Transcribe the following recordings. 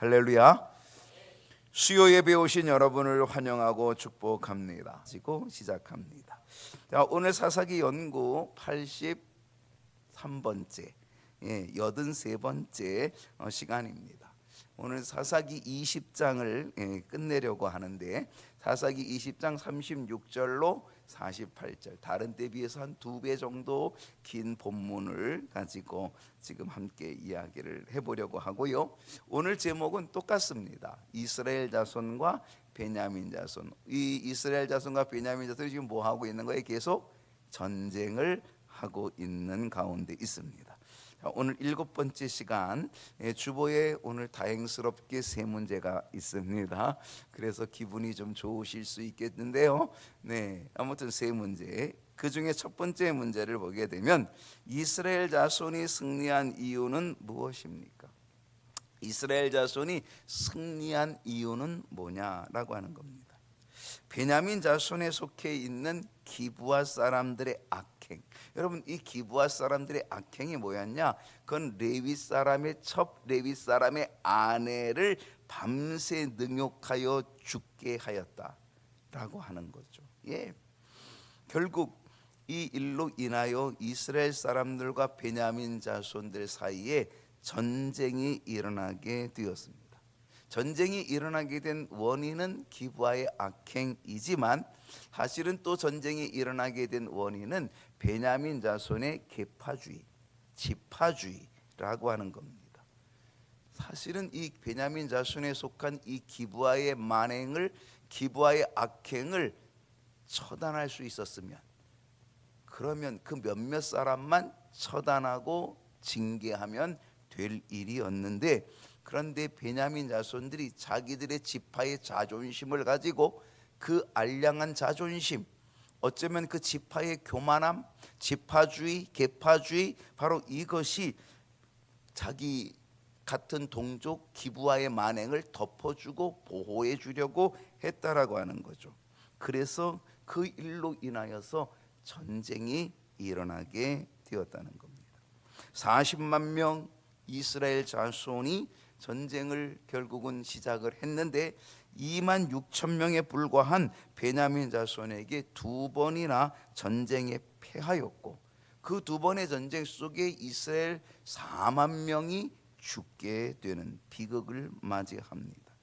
할렐루야. 수요 예배 오신 여러분을 환영하고 축복합니다. 지고 시작합니다. 자, 오늘 사사기 연구 83번째 83번째 시간입니다. 오늘 사사기 20장을 끝내려고 하는데 사사기 20장 36절로 48절, 다른 때 비해서 한 2배 정도 긴 본문을 가지고 지금 함께 이야기를 해보려고 하고요. 오늘 제목은 똑같습니다. 이스라엘 자손과 베냐민 자손. 이 이스라엘 자손과 베냐민 자손이 지금 뭐 하고 있는 거예요? 계속 전쟁을 하고 있는 가운데 있습니다. 오늘 7번째 시간, 주보에 오늘 다행스럽게 3문제가 있습니다. 그래서 기분이 좀 좋으실 수 있겠는데요. 아무튼 3문제. 그 중에 첫 번째 문제를 보게 되면 이스라엘 자손이 승리한 이유는 무엇입니까? 이스라엘 자손이 승리한 이유는 뭐냐라고 하는 겁니다. 베냐민 자손에 속해 있는 기브아 사람들의 악행. 여러분, 이 기브아 사람들의 악행이 뭐였냐? 그건 레위 사람의 아내를 밤새 능욕하여 죽게 하였다라고 하는 거죠. 결국 이 일로 인하여 이스라엘 사람들과 베냐민 자손들 사이에 전쟁이 일어나게 되었습니다. 전쟁이 일어나게 된 원인은 기브아의 악행이지만 사실은 또 전쟁이 일어나게 된 원인은 베냐민 자손의 계파주의, 지파주의라고 하는 겁니다. 사실은 이 베냐민 자손에 속한 이 기브아의 만행을, 기브아의 악행을 처단할 수 있었으면, 그러면 그 몇몇 사람만 처단하고 징계하면 될 일이었는데, 그런데 베냐민 자손들이 자기들의 지파의 자존심을 가지고 그 알량한 자존심, 어쩌면 그 지파의 교만함, 지파주의, 계파주의, 바로 이것이 자기 같은 동족 기브아의 만행을 덮어주고 보호해 주려고 했다라고 하는 거죠. 그래서 그 일로 인하여서 전쟁이 일어나게 되었다는 겁니다. 40만 명 이스라엘 자손이 전쟁을 결국은 시작을 했는데 2만 6천 명에 불과한 베냐민 자손에게 2번이나 전쟁에 패하였고, 그 2번의 전쟁 속에 이스라엘 4만 명이 죽게 되는 비극을 맞이합니다.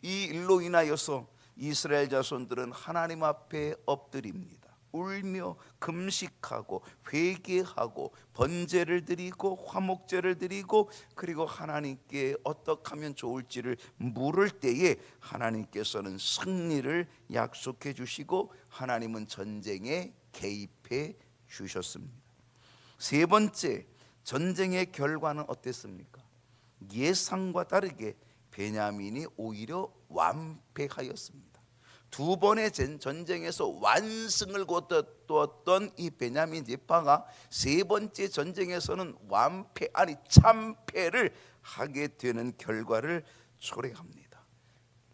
이 일로 인하여서 이스라엘 자손들은 하나님 앞에 엎드립니다. 울며 금식하고 회개하고 번제를 드리고 화목제를 드리고, 그리고 하나님께 어떻게 하면 좋을지를 물을 때에 하나님께서는 승리를 약속해 주시고 하나님은 전쟁에 개입해 주셨습니다. 3번째, 전쟁의 결과는 어땠습니까? 예상과 다르게 베냐민이 오히려 완패하였습니다. 2번의 전쟁에서 완승을 거두었던 이 베냐민 지파가 3번째 전쟁에서는 완패, 아니 참패를 하게 되는 결과를 초래합니다.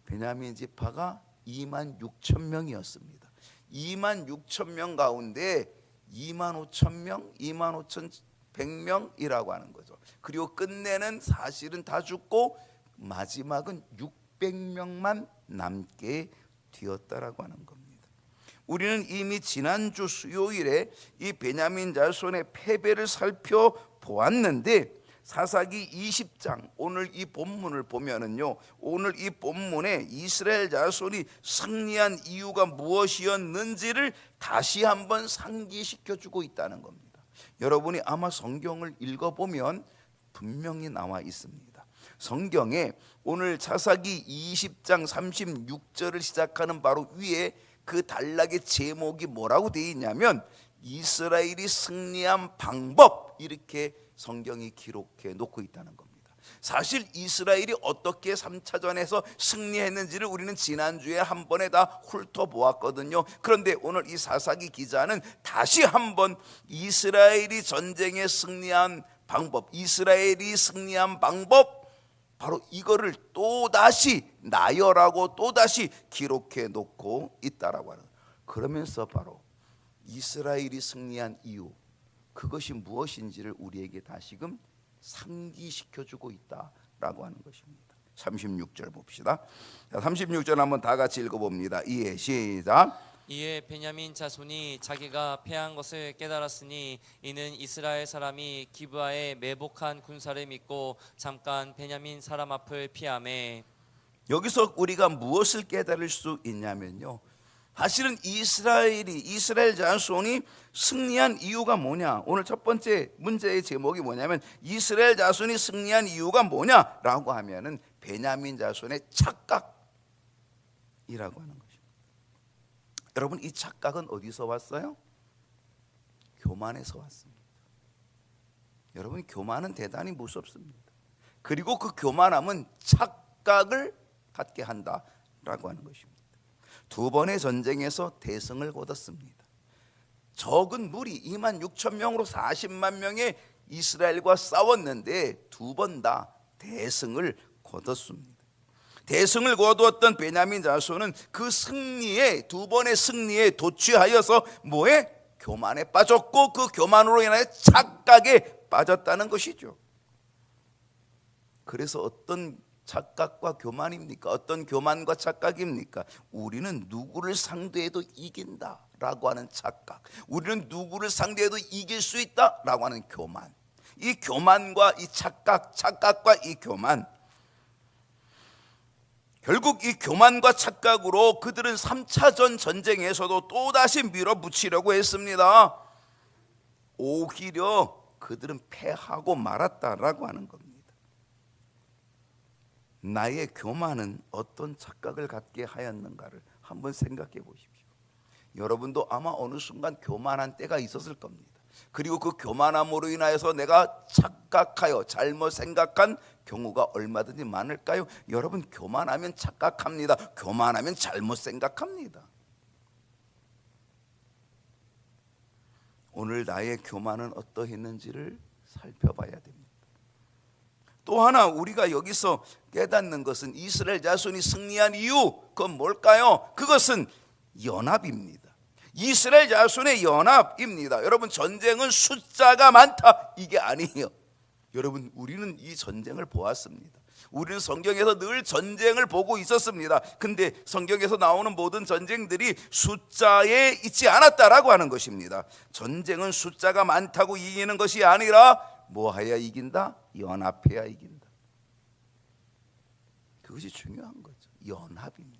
베냐민 지파가 2만 6천 명이었습니다. 2만 6천 명 가운데 2만 5천 명, 2만 5천 100명이라고 하는 거죠. 그리고 끝내는 사실은 다 죽고 마지막은 600명만 남게 되었다라고 하는 겁니다. 우리는 이미 지난주 수요일에 이 베냐민 자손의 패배를 살펴보았는데 사사기 20장, 오늘 이 본문을 보면은요, 오늘 이 본문에 이스라엘 자손이 승리한 이유가 무엇이었는지를 다시 한번 상기시켜주고 있다는 겁니다. 여러분이 아마 성경을 읽어보면 분명히 나와 있습니다. 성경에 오늘 사사기 20장 36절을 시작하는 바로 위에 그 단락의 제목이 뭐라고 되어 있냐면 이스라엘이 승리한 방법, 이렇게 성경이 기록해 놓고 있다는 겁니다. 사실 이스라엘이 어떻게 3차전에서 승리했는지를 우리는 지난주에 한 번에 다 훑어보았거든요. 그런데 오늘 이 사사기 기자는 다시 한번 이스라엘이 전쟁에 승리한 방법, 이스라엘이 승리한 방법, 바로 이거를 또다시 나열하고 또다시 기록해 놓고 있다라고 하는, 그러면서 바로 이스라엘이 승리한 이유, 그것이 무엇인지를 우리에게 다시금 상기시켜주고 있다라고 하는 것입니다. 36절 봅시다. 자, 36절 한번 다 같이 읽어봅니다. 이에 시작. 이에 베냐민 자손이 자기가 패한 것을 깨달았으니 이는 이스라엘 사람이 기브아에 매복한 군사를 믿고 잠깐 베냐민 사람 앞을 피하매. 여기서 우리가 무엇을 깨달을 수 있냐면요, 사실은 이스라엘 자손이 승리한 이유가 뭐냐. 오늘 첫 번째 문제의 제목이 뭐냐면 이스라엘 자손이 승리한 이유가 뭐냐라고 하면은 베냐민 자손의 착각이라고 하는 것입니다. 여러분, 이 착각은 어디서 왔어요? 교만에서 왔습니다. 여러분, 교만은 대단히 무섭습니다. 그리고 그 교만함은 착각을 갖게 한다라고 하는 것입니다. 두 번의 전쟁에서 대승을 거뒀습니다. 적은 무리 26,000명으로 40만 명의 이스라엘과 싸웠는데 두 번 다 대승을 거뒀습니다. 대승을 거두었던 베냐민 자손은 그 승리에, 두 번의 승리에 도취하여서 뭐에? 교만에 빠졌고 그 교만으로 인하여 착각에 빠졌다는 것이죠. 그래서 어떤 착각과 교만입니까? 어떤 교만과 착각입니까? 우리는 누구를 상대해도 이긴다라고 하는 착각, 우리는 누구를 상대해도 이길 수 있다라고 하는 교만. 이 교만과 이 착각과 이 교만, 결국 이 교만과 착각으로 그들은 3차전 전쟁에서도 또다시 밀어붙이려고 했습니다. 오히려 그들은 패하고 말았다라고 하는 겁니다. 나의 교만은 어떤 착각을 갖게 하였는가를 한번 생각해 보십시오. 여러분도 아마 어느 순간 교만한 때가 있었을 겁니다. 그리고 그 교만함으로 인하여서 내가 착각하여 잘못 생각한 경우가 얼마든지 많을까요? 여러분, 교만하면 착각합니다. 교만하면 잘못 생각합니다. 오늘 나의 교만은 어떠했는지를 살펴봐야 됩니다. 또 하나 우리가 여기서 깨닫는 것은 이스라엘 자손이 승리한 이유, 그건 뭘까요? 그것은 연합입니다. 이스라엘 자손의 연합입니다. 여러분, 전쟁은 숫자가 많다 이게 아니에요. 여러분, 우리는 이 전쟁을 보았습니다. 우리는 성경에서 늘 전쟁을 보고 있었습니다. 근데 성경에서 나오는 모든 전쟁들이 숫자에 있지 않았다라고 하는 것입니다. 전쟁은 숫자가 많다고 이기는 것이 아니라 뭐해야 이긴다? 연합해야 이긴다. 그것이 중요한 거죠. 연합입니다.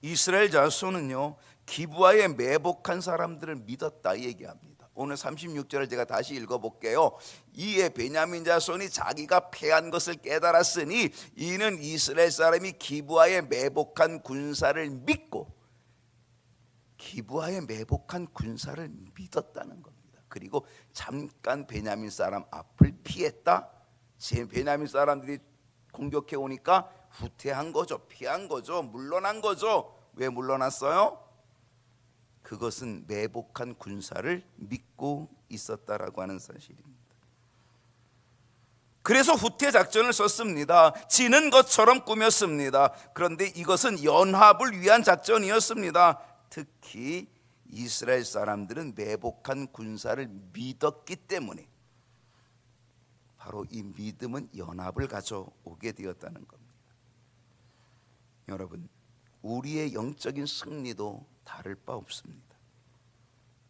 이스라엘 자손은요, 기브아에 매복한 사람들을 믿었다 얘기합니다. 오늘 36절을 제가 다시 읽어볼게요. 이에 베냐민 자손이 자기가 패한 것을 깨달았으니 이는 이스라엘 사람이 기브아에 매복한 군사를 믿고, 기브아에 매복한 군사를 믿었다는 겁니다. 그리고 잠깐 베냐민 사람 앞을 피했다. 베냐민 사람들이 공격해 오니까 후퇴한 거죠. 피한 거죠. 물러난 거죠. 왜 물러났어요? 그것은 매복한 군사를 믿고 있었다라고 하는 사실입니다. 그래서 후퇴 작전을 썼습니다. 지는 것처럼 꾸몄습니다. 그런데 이것은 연합을 위한 작전이었습니다. 특히 이스라엘 사람들은 매복한 군사를 믿었기 때문에 바로 이 믿음은 연합을 가져오게 되었다는 겁니다. 여러분, 우리의 영적인 승리도 다를 바 없습니다.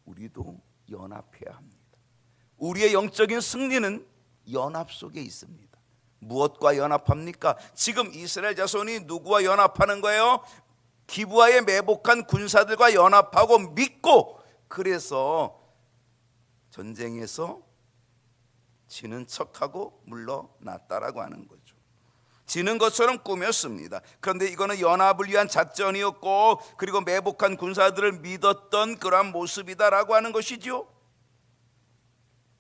우리도 연합해야 합니다. 우리의 영적인 승리는 연합 속에 있습니다. 무엇과 연합합니까? 지금 이스라엘 자손이 누구와 연합하는 거예요? 기브아에 매복한 군사들과 연합하고 믿고, 그래서 전쟁에서 지는 척하고 물러났다라고 하는 거죠. 지는 것처럼 꾸몄습니다. 그런데 이거는 연합을 위한 작전이었고, 그리고 매복한 군사들을 믿었던 그러한 모습이다라고 하는 것이죠.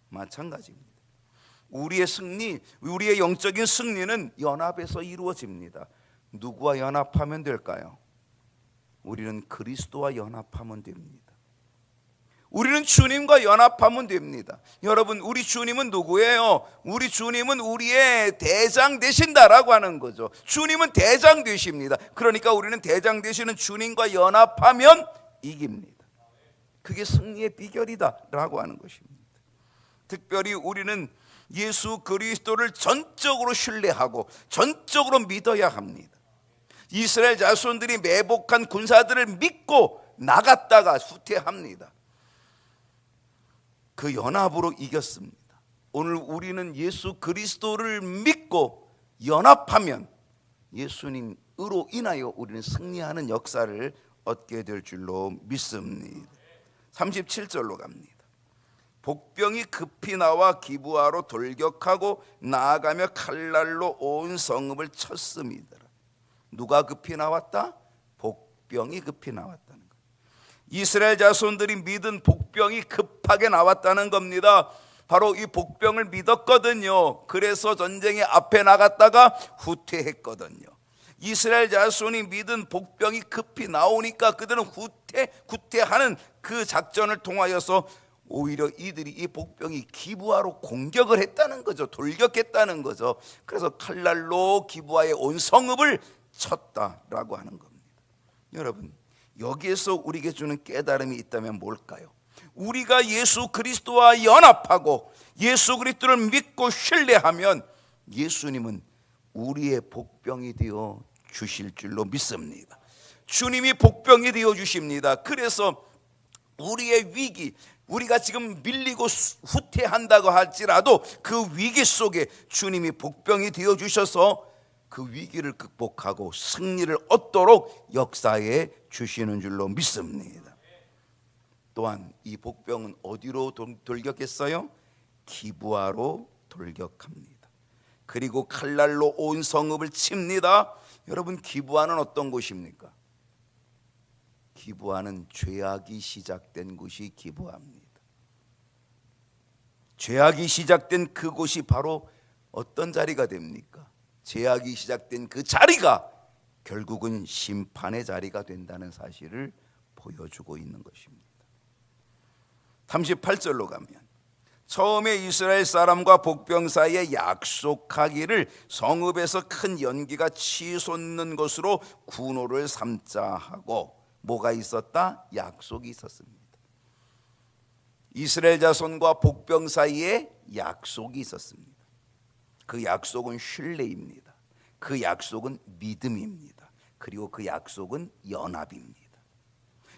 마찬가지입니다. 우리의 승리, 우리의 영적인 승리는 연합에서 이루어집니다. 누구와 연합하면 될까요? 우리는 그리스도와 연합하면 됩니다. 우리는 주님과 연합하면 됩니다. 여러분, 우리 주님은 누구예요? 우리 주님은 우리의 대장 되신다라고 하는 거죠. 주님은 대장 되십니다. 그러니까 우리는 대장 되시는 주님과 연합하면 이깁니다. 그게 승리의 비결이다라고 하는 것입니다. 특별히 우리는 예수 그리스도를 전적으로 신뢰하고 전적으로 믿어야 합니다. 이스라엘 자손들이 매복한 군사들을 믿고 나갔다가 후퇴합니다. 그 연합으로 이겼습니다. 오늘 우리는 예수 그리스도를 믿고 연합하면 예수님으로 인하여 우리는 승리하는 역사를 얻게 될 줄로 믿습니다. 37절로 갑니다. 복병이 급히 나와 기브아로 돌격하고 나아가며 칼날로 온 성읍을 쳤습니다. 누가 급히 나왔다? 복병이 급히 나왔다는 것. 이스라엘 자손들이 믿은 복병이 급하게 나왔다는 겁니다. 바로 이 복병을 믿었거든요. 그래서 전쟁의 앞에 나갔다가 후퇴했거든요. 이스라엘 자손이 믿은 복병이 급히 나오니까 그들은 후퇴하는 그 작전을 통하여서 오히려 이들이 이 복병이 기브아로 공격을 했다는 거죠. 돌격했다는 거죠. 그래서 칼날로 기브아의 온 성읍을 쳤다라고 하는 겁니다. 여러분, 여기에서 우리에게 주는 깨달음이 있다면 뭘까요? 우리가 예수 그리스도와 연합하고 예수 그리스도를 믿고 신뢰하면 예수님은 우리의 복병이 되어 주실 줄로 믿습니다. 주님이 복병이 되어 주십니다. 그래서 우리의 위기, 우리가 지금 밀리고 후퇴한다고 할지라도 그 위기 속에 주님이 복병이 되어 주셔서 그 위기를 극복하고 승리를 얻도록 역사해 주시는 줄로 믿습니다. 또한 이 복병은 어디로 돌격했어요? 기브아로 돌격합니다. 그리고 칼날로 온 성읍을 칩니다. 여러분, 기브아는 어떤 곳입니까? 기브아는 죄악이 시작된 곳이 기브아입니다. 죄악이 시작된 그곳이 바로 어떤 자리가 됩니까? 죄악이 시작된 그 자리가 결국은 심판의 자리가 된다는 사실을 보여주고 있는 것입니다. 38절로 가면 처음에 이스라엘 사람과 복병 사이에 약속하기를 성읍에서 큰 연기가 치솟는 것으로 군호를 삼자 하고, 뭐가 있었다? 약속이 있었습니다. 이스라엘 자손과 복병 사이에 약속이 있었습니다. 그 약속은 신뢰입니다. 그 약속은 믿음입니다. 그리고 그 약속은 연합입니다.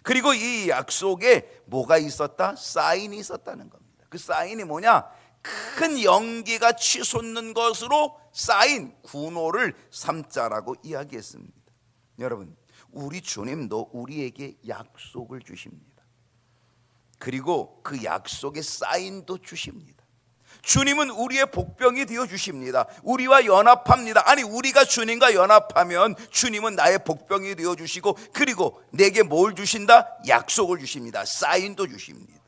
그리고 이 약속에 뭐가 있었다? 사인이 있었다는 겁니다. 그 사인이 뭐냐? 큰 연기가 치솟는 것으로 사인, 군호를 삼자라고 이야기했습니다. 여러분, 우리 주님도 우리에게 약속을 주십니다. 그리고 그 약속의 사인도 주십니다. 주님은 우리의 복병이 되어 주십니다. 우리와 연합합니다. 아니, 우리가 주님과 연합하면 주님은 나의 복병이 되어 주시고, 그리고 내게 뭘 주신다? 약속을 주십니다. 사인도 주십니다.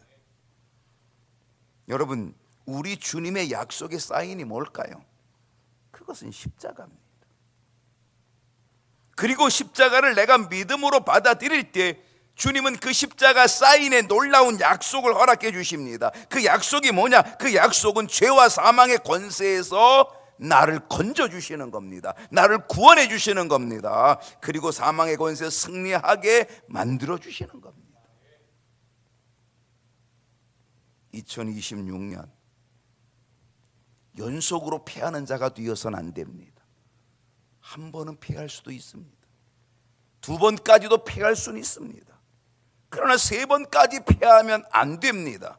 여러분, 우리 주님의 약속의 사인이 뭘까요? 그것은 십자가입니다. 그리고 십자가를 내가 믿음으로 받아들일 때 주님은 그 십자가 사인의 놀라운 약속을 허락해 주십니다. 그 약속이 뭐냐? 그 약속은 죄와 사망의 권세에서 나를 건져 주시는 겁니다. 나를 구원해 주시는 겁니다. 그리고 사망의 권세에 승리하게 만들어 주시는 겁니다. 2026년 연속으로 패하는 자가 되어서는 안 됩니다. 한 번은 패할 수도 있습니다. 두 번까지도 패할 수는 있습니다. 그러나 세 번까지 패하면 안 됩니다.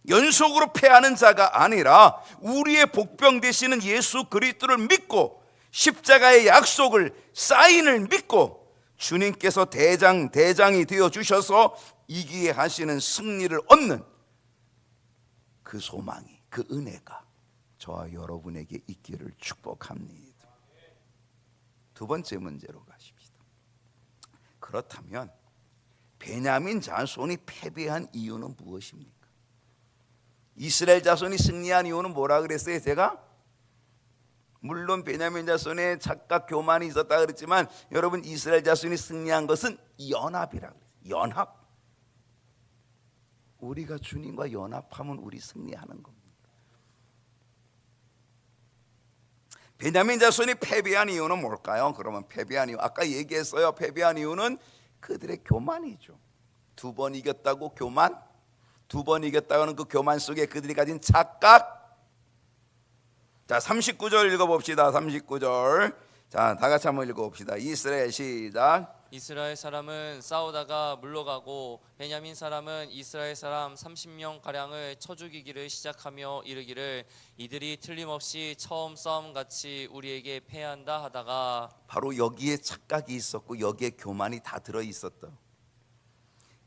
연속으로 패하는 자가 아니라 우리의 복병 되시는 예수 그리스도를 믿고 십자가의 약속을, 사인을 믿고 주님께서 대장이 되어 주셔서 이기게 하시는 승리를 얻는 그 소망이, 그 은혜가 저와 여러분에게 있기를 축복합니다. 두 번째 문제로 가십시다. 그렇다면 베냐민 자손이 패배한 이유는 무엇입니까? 이스라엘 자손이 승리한 이유는 뭐라 그랬어요? 제가 물론 베냐민 자손의 착각 교만이 있었다 그랬지만, 여러분, 이스라엘 자손이 승리한 것은 연합이라고 그랬어요. 연합. 우리가 주님과 연합하면 우리 승리하는 겁니다. 베냐민 자손이 패배한 이유는 뭘까요? 그러면 패배한 이유, 아까 얘기했어요. 패배한 이유는 그들의 교만이죠. 두 번 이겼다고 교만, 두 번 이겼다고는 그 교만 속에 그들이 가진 착각. 자, 39절 읽어봅시다. 39절. 자, 다 같이 한번 읽어봅시다. 이스라엘 시작. 이스라엘 사람은 싸우다가 물러가고 베냐민 사람은 이스라엘 사람 30명 가량을 쳐 죽이기를 시작하며 이르기를 이들이 틀림없이 처음 싸움같이 우리에게 패한다 하다가, 바로 여기에 착각이 있었고 여기에 교만이 다 들어있었다.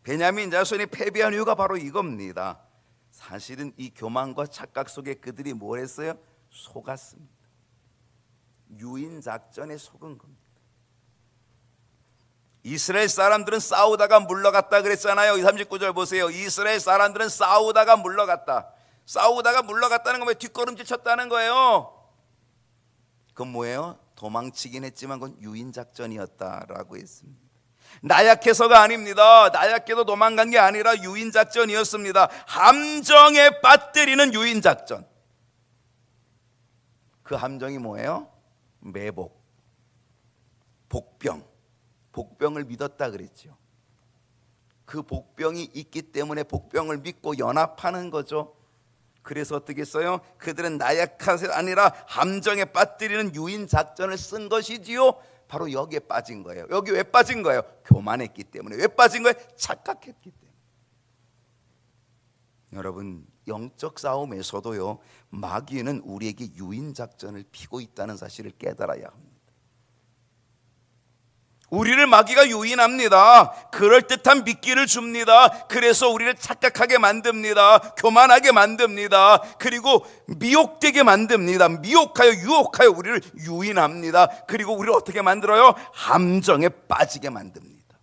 베냐민 자손이 패배한 이유가 바로 이겁니다. 사실은 이 교만과 착각 속에 그들이 뭘 했어요? 속았습니다. 유인 작전에 속은 겁니다. 이스라엘 사람들은 싸우다가 물러갔다 그랬잖아요. 39절 보세요. 이스라엘 사람들은 싸우다가 물러갔다. 싸우다가 물러갔다는 건 왜 뒷걸음질 쳤다는 거예요? 그건 뭐예요? 도망치긴 했지만 그건 유인 작전이었다라고 했습니다. 나약해서가 아닙니다. 나약해도 도망간 게 아니라 유인 작전이었습니다. 함정에 빠뜨리는 유인 작전. 그 함정이 뭐예요? 매복, 복병. 복병을 믿었다 그랬죠. 그 복병이 있기 때문에 복병을 믿고 연합하는 거죠. 그래서 어떻게 했어요? 그들은 나약해서 아니라 함정에 빠뜨리는 유인 작전을 쓴 것이지요. 바로 여기에 빠진 거예요. 여기 왜 빠진 거예요? 교만했기 때문에. 왜 빠진 거예요? 착각했기 때문에. 여러분, 영적 싸움에서도요, 마귀는 우리에게 유인 작전을 피고 있다는 사실을 깨달아야 합니다. 우리를 마귀가 유인합니다. 그럴듯한 미끼를 줍니다. 그래서 우리를 착각하게 만듭니다. 교만하게 만듭니다. 그리고 미혹되게 만듭니다. 미혹하여 유혹하여 우리를 유인합니다. 그리고 우리를 어떻게 만들어요? 함정에 빠지게 만듭니다.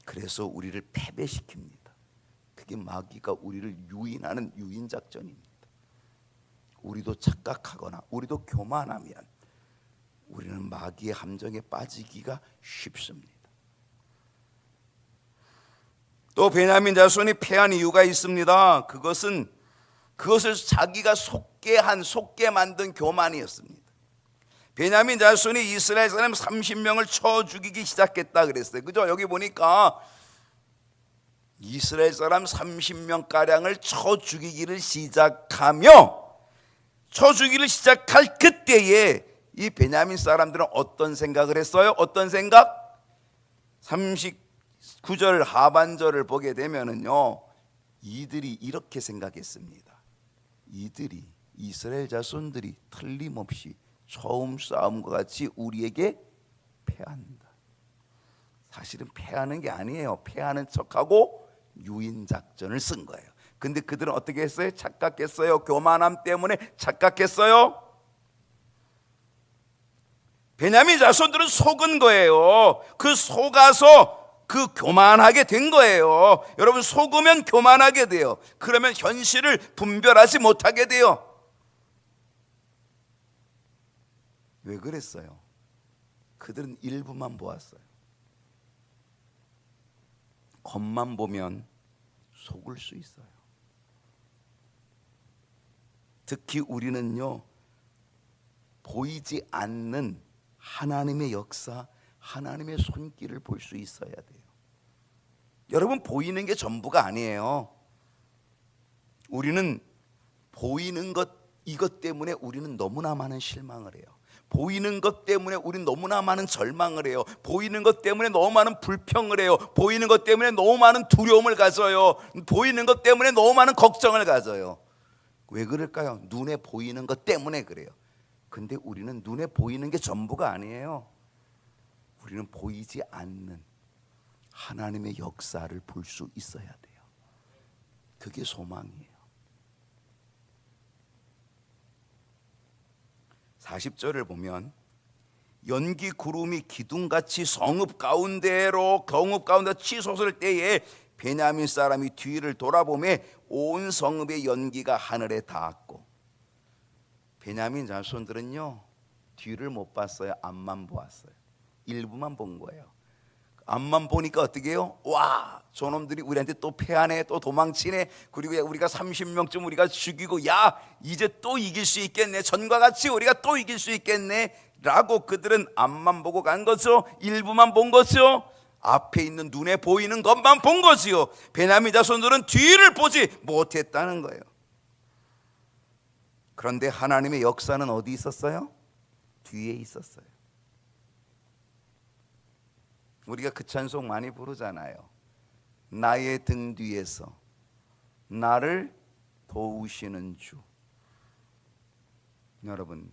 그래서 우리를 패배시킵니다. 그게 마귀가 우리를 유인하는 유인작전입니다. 우리도 착각하거나 우리도 교만하면 우리는 마귀의 함정에 빠지기가 쉽습니다. 또 베냐민 자손이 패한 이유가 있습니다. 그것을 자기가 속게 만든 교만이었습니다. 베냐민 자손이 이스라엘 사람 30명을 쳐 죽이기 시작했다 그랬어요. 그죠? 여기 보니까 이스라엘 사람 30명 가량을 쳐 죽이기를 시작할 그때에 이 베냐민 사람들은 어떤 생각을 했어요? 어떤 생각? 39절 하반절을 보게 되면은요, 이들이 이렇게 생각했습니다. 이스라엘 자손들이 틀림없이 처음 싸움과 같이 우리에게 패한다. 사실은 패하는 게 아니에요. 패하는 척하고 유인 작전을 쓴 거예요. 근데 그들은 어떻게 했어요? 착각했어요. 교만함 때문에 착각했어요. 베냐민 자손들은 속은 거예요. 그 속아서 그 교만하게 된 거예요. 여러분, 속으면 교만하게 돼요. 그러면 현실을 분별하지 못하게 돼요. 왜 그랬어요? 그들은 일부만 보았어요. 겉만 보면 속을 수 있어요. 특히 우리는요, 보이지 않는 하나님의 역사, 하나님의 손길을 볼 수 있어야 돼요. 여러분, 보이는 게 전부가 아니에요. 우리는 보이는 것, 이것 때문에 우리는 너무나 많은 실망을 해요. 보이는 것 때문에 우리는 너무나 많은 절망을 해요. 보이는 것 때문에 너무 많은 불평을 해요. 보이는 것 때문에 너무 많은 두려움을 가져요. 보이는 것 때문에 너무 많은 걱정을 가져요. 왜 그럴까요? 눈에 보이는 것 때문에 그래요. 근데 우리는 눈에 보이는 게 전부가 아니에요. 우리는 보이지 않는 하나님의 역사를 볼 수 있어야 돼요. 그게 소망이에요. 40절을 보면 연기 구름이 기둥같이 성읍 가운데 치솟을 때에 베냐민 사람이 뒤를 돌아보매 온 성읍의 연기가 하늘에 닿았고, 베냐민 자손들은요, 뒤를 못 봤어요. 앞만 보았어요. 일부만 본 거예요. 앞만 보니까 어떻게 해요? 와, 저놈들이 우리한테 또 패하네, 또 도망치네. 그리고 우리가 30명쯤 우리가 죽이고, 야, 이제 또 이길 수 있겠네. 전과 같이 우리가 또 이길 수 있겠네 라고 그들은 앞만 보고 간 거죠. 일부만 본 거죠. 앞에 있는 눈에 보이는 것만 본 거지요. 베냐민 자손들은 뒤를 보지 못했다는 거예요. 그런데 하나님의 역사는 어디 있었어요? 뒤에 있었어요. 우리가 그 찬송 많이 부르잖아요. 나의 등 뒤에서 나를 도우시는 주. 여러분,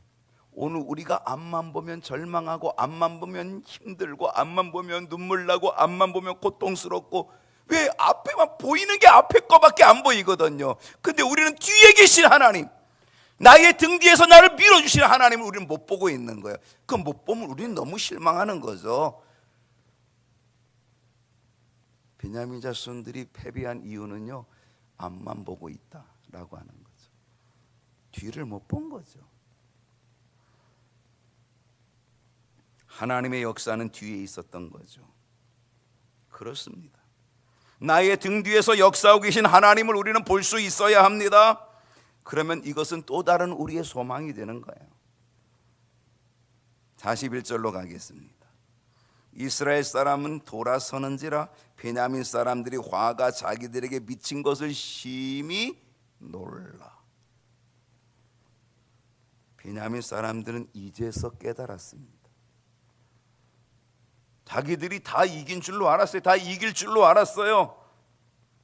오늘 우리가 앞만 보면 절망하고, 앞만 보면 힘들고, 앞만 보면 눈물 나고, 앞만 보면 고통스럽고, 왜 앞에만 보이는 게 앞에 거밖에 안 보이거든요. 근데 우리는 뒤에 계신 하나님, 나의 등 뒤에서 나를 밀어주시는 하나님을 우리는 못 보고 있는 거예요. 그 못 보면 우리는 너무 실망하는 거죠. 베냐민 자손들이 패배한 이유는요, 앞만 보고 있다라고 하는 거죠. 뒤를 못 본 거죠. 하나님의 역사는 뒤에 있었던 거죠. 그렇습니다. 나의 등 뒤에서 역사하고 계신 하나님을 우리는 볼 수 있어야 합니다. 그러면 이것은 또 다른 우리의 소망이 되는 거예요. 41절로 가겠습니다. 이스라엘 사람은 돌아서는지라 베냐민 사람들이 화가 자기들에게 미친 것을 심히 놀라. 베냐민 사람들은 이제서 깨달았습니다. 자기들이 다 이긴 줄로 알았어요. 다 이길 줄로 알았어요.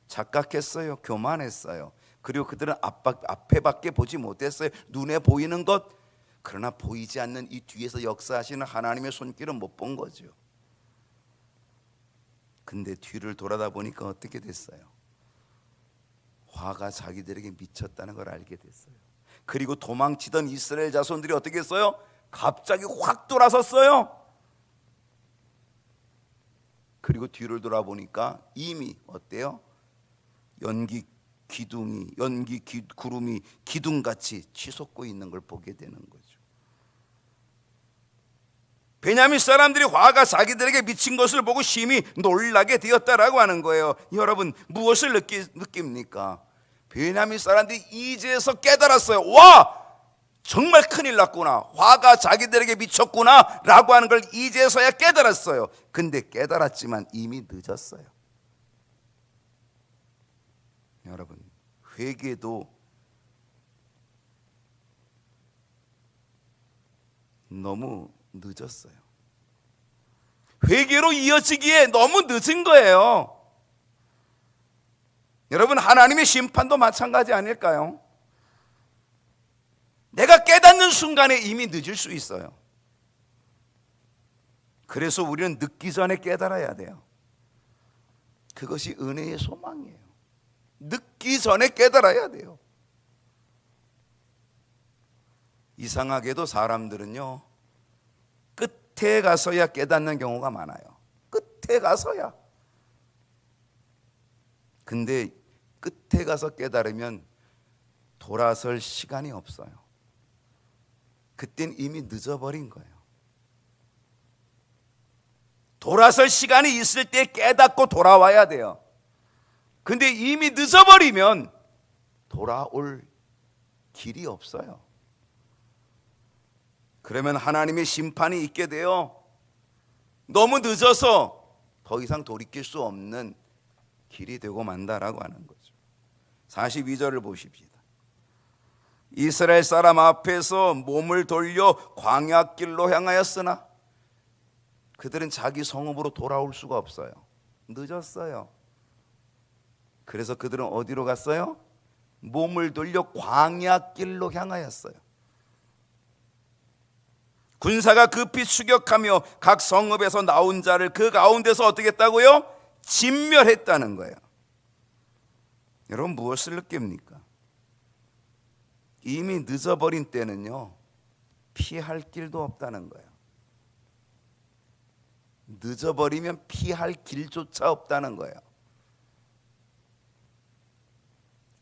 착각했어요. 교만했어요. 그리고 그들은 앞에밖에 보지 못했어요. 눈에 보이는 것, 그러나 보이지 않는 이 뒤에서 역사하시는 하나님의 손길은 못 본 거죠. 근데 뒤를 돌아다 보니까 어떻게 됐어요? 화가 자기들에게 미쳤다는 걸 알게 됐어요. 그리고 도망치던 이스라엘 자손들이 어떻게 했어요? 갑자기 확 돌아섰어요. 그리고 뒤를 돌아보니까 이미 어때요? 연기 구름이 기둥같이 치솟고 있는 걸 보게 되는 거죠. 베냐민 사람들이 화가 자기들에게 미친 것을 보고 심히 놀라게 되었다라고 하는 거예요. 여러분, 무엇을 느낍니까? 베냐민 사람들이 이제서 깨달았어요. 와! 정말 큰일 났구나. 화가 자기들에게 미쳤구나 라고 하는 걸 이제서야 깨달았어요. 근데 깨달았지만 이미 늦었어요. 여러분, 회개도 너무 늦었어요. 회개로 이어지기에 너무 늦은 거예요. 여러분, 하나님의 심판도 마찬가지 아닐까요? 내가 깨닫는 순간에 이미 늦을 수 있어요. 그래서 우리는 늦기 전에 깨달아야 돼요. 그것이 은혜의 소망이에요. 늦기 전에 깨달아야 돼요. 이상하게도 사람들은요, 끝에 가서야 깨닫는 경우가 많아요. 끝에 가서야. 근데 끝에 가서 깨달으면 돌아설 시간이 없어요. 그땐 이미 늦어버린 거예요. 돌아설 시간이 있을 때 깨닫고 돌아와야 돼요. 근데 이미 늦어버리면 돌아올 길이 없어요. 그러면 하나님의 심판이 있게 돼요. 너무 늦어서 더 이상 돌이킬 수 없는 길이 되고 만다라고 하는 거죠. 42절을 보십시다. 이스라엘 사람 앞에서 몸을 돌려 광야길로 향하였으나 그들은 자기 성읍으로 돌아올 수가 없어요. 늦었어요. 그래서 그들은 어디로 갔어요? 몸을 돌려 광야길로 향하였어요. 군사가 급히 추격하며 각 성읍에서 나온 자를 그 가운데서 어떻게 했다고요? 진멸했다는 거예요. 여러분, 무엇을 느낍니까? 이미 늦어버린 때는요, 피할 길도 없다는 거예요. 늦어버리면 피할 길조차 없다는 거예요.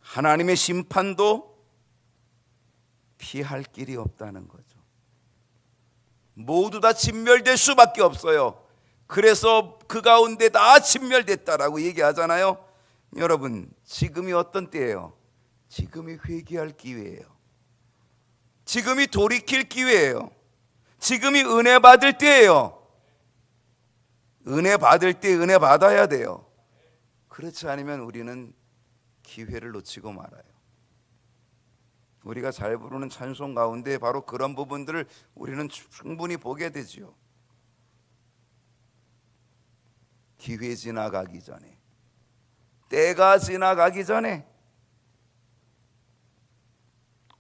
하나님의 심판도 피할 길이 없다는 거죠. 모두 다 진멸될 수밖에 없어요. 그래서 그 가운데 다 진멸됐다라고 얘기하잖아요. 여러분, 지금이 어떤 때예요? 지금이 회개할 기회예요. 지금이 돌이킬 기회예요. 지금이 은혜 받을 때예요. 은혜 받을 때 은혜 받아야 돼요. 그렇지 않으면 우리는 기회를 놓치고 말아요. 우리가 잘 부르는 찬송 가운데 바로 그런 부분들을 우리는 충분히 보게 되지요. 기회 지나가기 전에, 때가 지나가기 전에,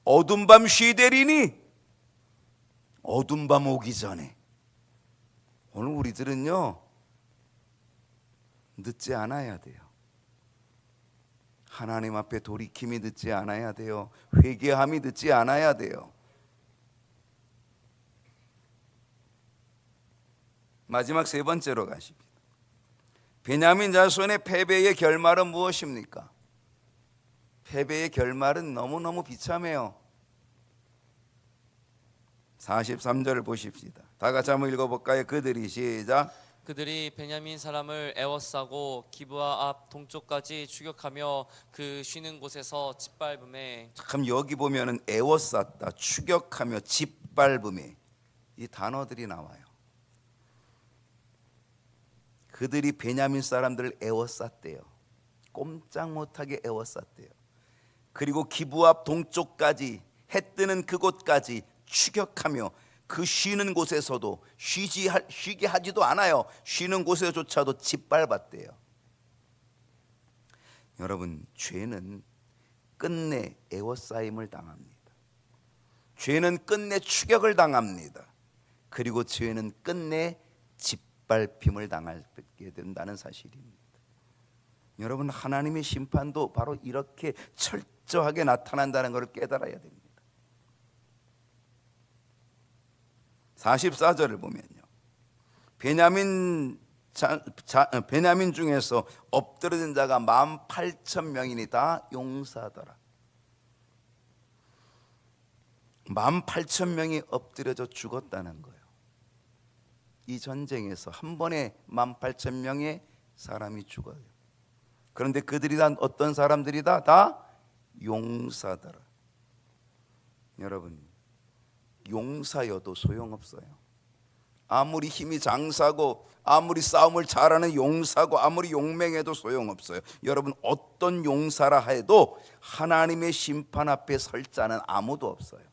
어둠 밤 쉬되리니 어둠 밤 오기 전에. 오늘 우리들은요, 늦지 않아야 돼요. 하나님 앞에 돌이킴이 늦지 않아야 돼요. 회개함이 늦지 않아야 돼요. 마지막 세 번째로 가십니다. 베냐민 자손의 패배의 결말은 무엇입니까? 패배의 결말은 너무너무 비참해요. 43절을 보십시다. 다 같이 한번 읽어볼까요? 그들이 시작. 그들이 베냐민 사람을 애워싸고 기브아 앞 동쪽까지 추격하며 그 쉬는 곳에서 짓밟음에. 참 여기 보면은 애워쌌다, 추격하며 짓밟음에, 이 단어들이 나와요. 그들이 베냐민 사람들을 애워쌌대요. 꼼짝 못하게 애워쌌대요. 그리고 기브 앞 동쪽까지, 해 뜨는 그곳까지 추격하며 그 쉬는 곳에서도 쉬게 하지도 않아요. 쉬는 곳에조차도 짓밟았대요. 여러분, 죄는 끝내 애워싸임을 당합니다. 죄는 끝내 추격을 당합니다. 그리고 죄는 끝내 짓밟힘을 당하게 된다는 사실입니다. 여러분, 하나님의 심판도 바로 이렇게 철저하게 나타난다는 것을 깨달아야 됩니다. 44절을 보면요, 베냐민 중에서 엎드러진 자가 18,000명이니 다 용사더라. 18,000명이 엎드려져 죽었다는 거예요. 이 전쟁에서 한 번에 18,000명의 사람이 죽어요. 그런데 그들이 다 어떤 사람들이다? 다 용사더라. 여러분, 용사여도 소용없어요. 아무리 힘이 장사고 아무리 싸움을 잘하는 용사고 아무리 용맹해도 소용없어요. 여러분, 어떤 용사라 해도 하나님의 심판 앞에 설 자는 아무도 없어요.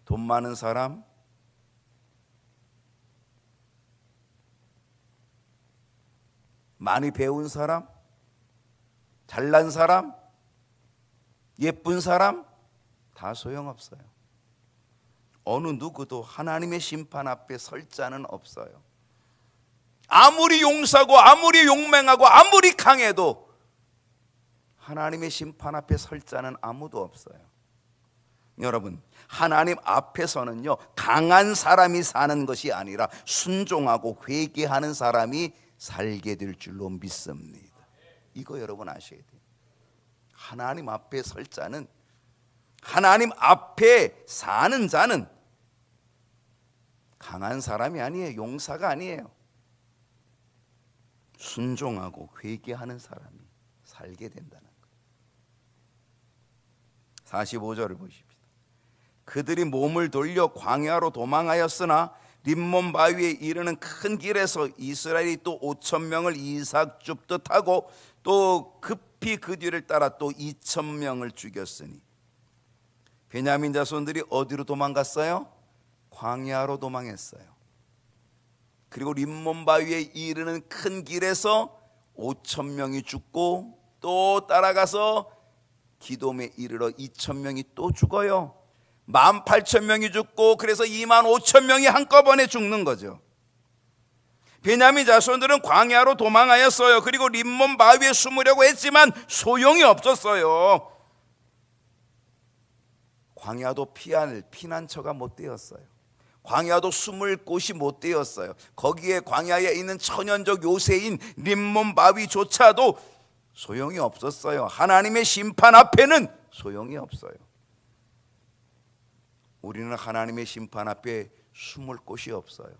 돈 많은 사람, 많이 배운 사람, 잘난 사람, 예쁜 사람, 다 소용없어요. 어느 누구도 하나님의 심판 앞에 설 자는 없어요. 아무리 용사고 아무리 용맹하고 아무리 강해도 하나님의 심판 앞에 설 자는 아무도 없어요. 여러분, 하나님 앞에서는요, 강한 사람이 사는 것이 아니라 순종하고 회개하는 사람이 살게 될 줄로 믿습니다. 이거 여러분 아셔야 돼요. 하나님 앞에 설 자는, 하나님 앞에 사는 자는 강한 사람이 아니에요. 용사가 아니에요. 순종하고 회개하는 사람이 살게 된다는 거예요. 45절을 보십시오. 그들이 몸을 돌려 광야로 도망하였으나 림몬 바위에 이르는 큰 길에서 이스라엘이 또 5,000명을 이삭 줍듯 하고 또 급히 그 뒤를 따라 또 2,000명을 죽였으니. 베냐민 자손들이 어디로 도망갔어요? 광야로 도망했어요. 그리고 림몬 바위에 이르는 큰 길에서 5,000명이 죽고 또 따라가서 기돔에 이르러 2,000명이 또 죽어요. 18,000명이 죽고 그래서 25,000명이 한꺼번에 죽는 거죠. 베냐민 자손들은 광야로 도망하였어요. 그리고 림몬 바위에 숨으려고 했지만 소용이 없었어요. 광야도 피할 피난처가 못 되었어요. 광야도 숨을 곳이 못 되었어요. 거기에 광야에 있는 천연적 요새인 림몬 바위조차도 소용이 없었어요. 하나님의 심판 앞에는 소용이 없어요. 우리는 하나님의 심판 앞에 숨을 곳이 없어요.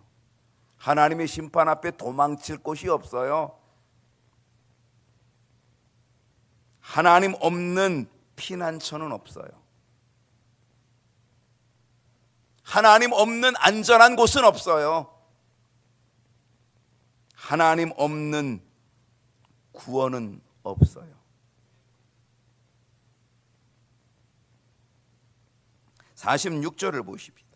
하나님의 심판 앞에 도망칠 곳이 없어요. 하나님 없는 피난처는 없어요. 하나님 없는 안전한 곳은 없어요. 하나님 없는 구원은 없어요. 46절을 보십시다.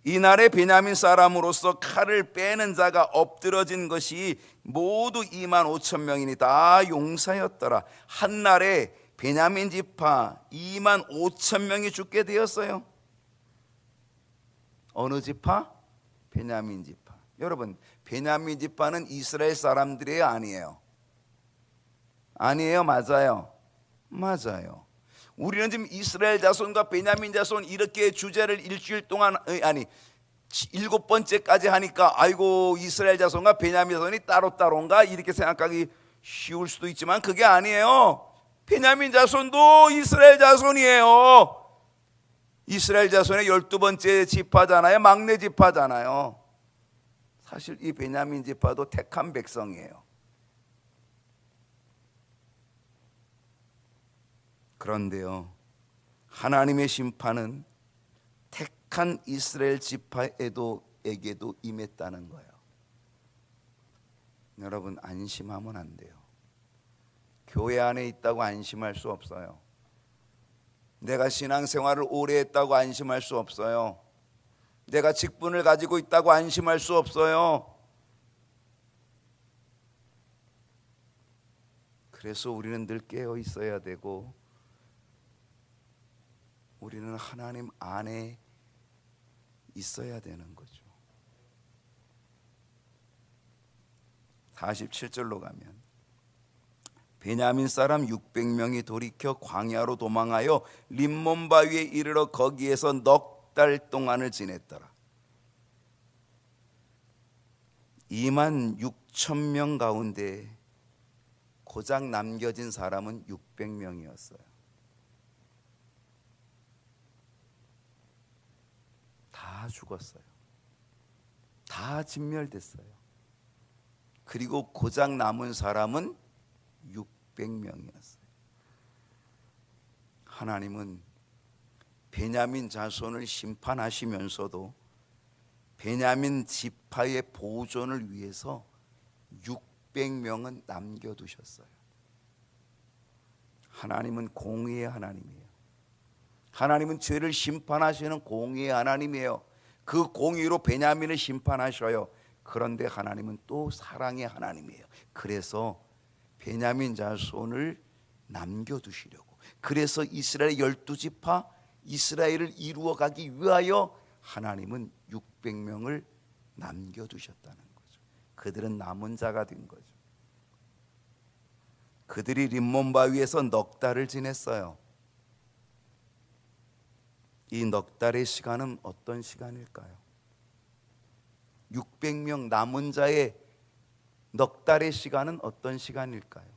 이날에 베냐민 사람으로서 칼을 빼는 자가 엎드러진 것이 모두 2만 5천 명이니 다 용사였더라. 한날에 베냐민 지파 2만 5천 명이 죽게 되었어요. 어느 지파? 베냐민 지파. 여러분, 베냐민 지파는 이스라엘 사람들이에요, 아니에요? 아니에요, 맞아요? 맞아요. 우리는 지금 이스라엘 자손과 베냐민 자손 이렇게 주제를 일주일 동안, 아니 7번째까지 하니까 아이고 이스라엘 자손과 베냐민 자손이 따로따로인가 이렇게 생각하기 쉬울 수도 있지만 그게 아니에요. 베냐민 자손도 이스라엘 자손이에요. 이스라엘 자손의 12번째 지파잖아요. 막내 지파잖아요. 사실 이 베냐민 지파도 택한 백성이에요. 그런데요, 하나님의 심판은 택한 이스라엘 지파에게도 임했다는 거예요. 여러분, 안심하면 안 돼요. 교회 안에 있다고 안심할 수 없어요. 내가 신앙생활을 오래 했다고 안심할 수 없어요. 내가 직분을 가지고 있다고 안심할 수 없어요. 그래서 우리는 늘 깨어 있어야 되고, 우리는 하나님 안에 있어야 되는 거죠. 47절로 가면 베냐민 사람 600명이 돌이켜 광야로 도망하여 림몬 바위에 이르러 거기에서 넉 달 동안을 지냈더라. 2만 6천 명 가운데 고작 남겨진 사람은 600명이었어요. 다 죽었어요. 다 진멸됐어요. 그리고 고작 남은 사람은 600명이었어요. 하나님은 베냐민 자손을 심판하시면서도 베냐민 지파의 보존을 위해서 600명은 남겨두셨어요. 하나님은 공의의 하나님이에요. 하나님은 죄를 심판하시는 공의의 하나님이에요. 그 공의로 베냐민을 심판하셔요. 그런데 하나님은 또 사랑의 하나님이에요. 그래서 베냐민 자손을 남겨두시려고, 그래서 이스라엘의 12지파 이스라엘을 이루어가기 위하여 하나님은 600명을 남겨두셨다는 거죠. 그들은 남은 자가 된 거죠. 그들이 림몬 바위에서 넉 달을 지냈어요. 이 넉 달의 시간은 어떤 시간일까요? 600명 남은 자의 넉 달의 시간은 어떤 시간일까요?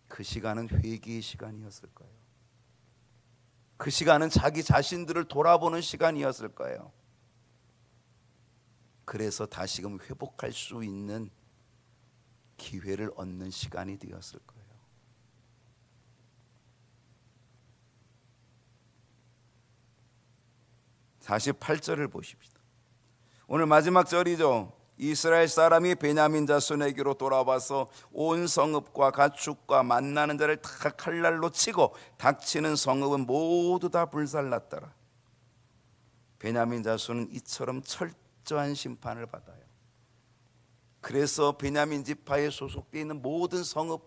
그 시간은 회개의 시간이었을 거예요. 그 시간은 자기 자신들을 돌아보는 시간이었을 거예요. 그래서 다시금 회복할 수 있는 기회를 얻는 시간이 되었을 거예요. (48절을) 보십시다. 오늘 마지막 절이죠. 이스라엘 사람이 베냐민 자손에게로 돌아와서 온 성읍과 가축과 만나는 자를 다 칼날로 치고 닥치는 성읍은 모두 다 불살랐더라. 베냐민 자손은 이처럼 철저한 심판을 받아요. 그래서 베냐민 지파에 소속되어 있는 모든 성읍,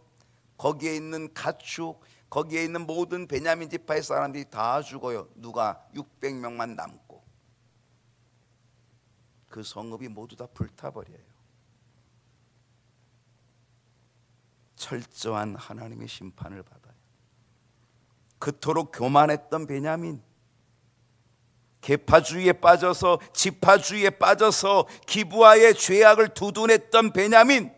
거기에 있는 가축, 거기에 있는 모든 베냐민 지파의 사람들이 다 죽어요. 누가? 600명만 남고. 그 성읍이 모두 다 불타버려요. 철저한 하나님의 심판을 받아요. 그토록 교만했던 베냐민, 계파주의에 빠져서, 지파주의에 빠져서 기브아의 죄악을 두둔했던 베냐민,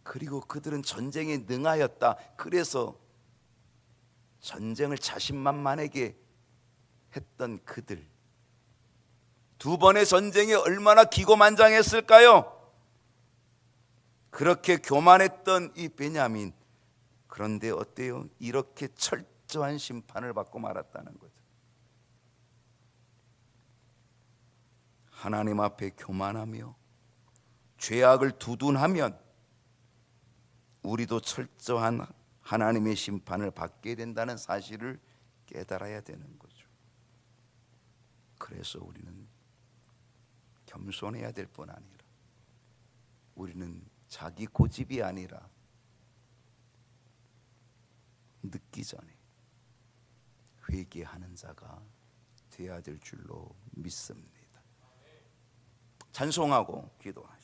그리고 그들은 전쟁에 능하였다. 그래서 전쟁을 자신만만하게 했던 그들, 두 번의 전쟁이 얼마나 기고만장했을까요? 그렇게 교만했던 이 베냐민, 그런데 어때요? 이렇게 철저한 철저한 심판을 받고 말았다는 거죠. 하나님 앞에 교만하며 죄악을 두둔하면 우리도 철저한 하나님의 심판을 받게 된다는 사실을 깨달아야 되는 거죠. 그래서 우리는 겸손해야 될 뿐 아니라, 우리는 자기 고집이 아니라 늦기 전에 회개하는 자가 되어야 될 줄로 믿습니다. 찬송하고 기도하시죠.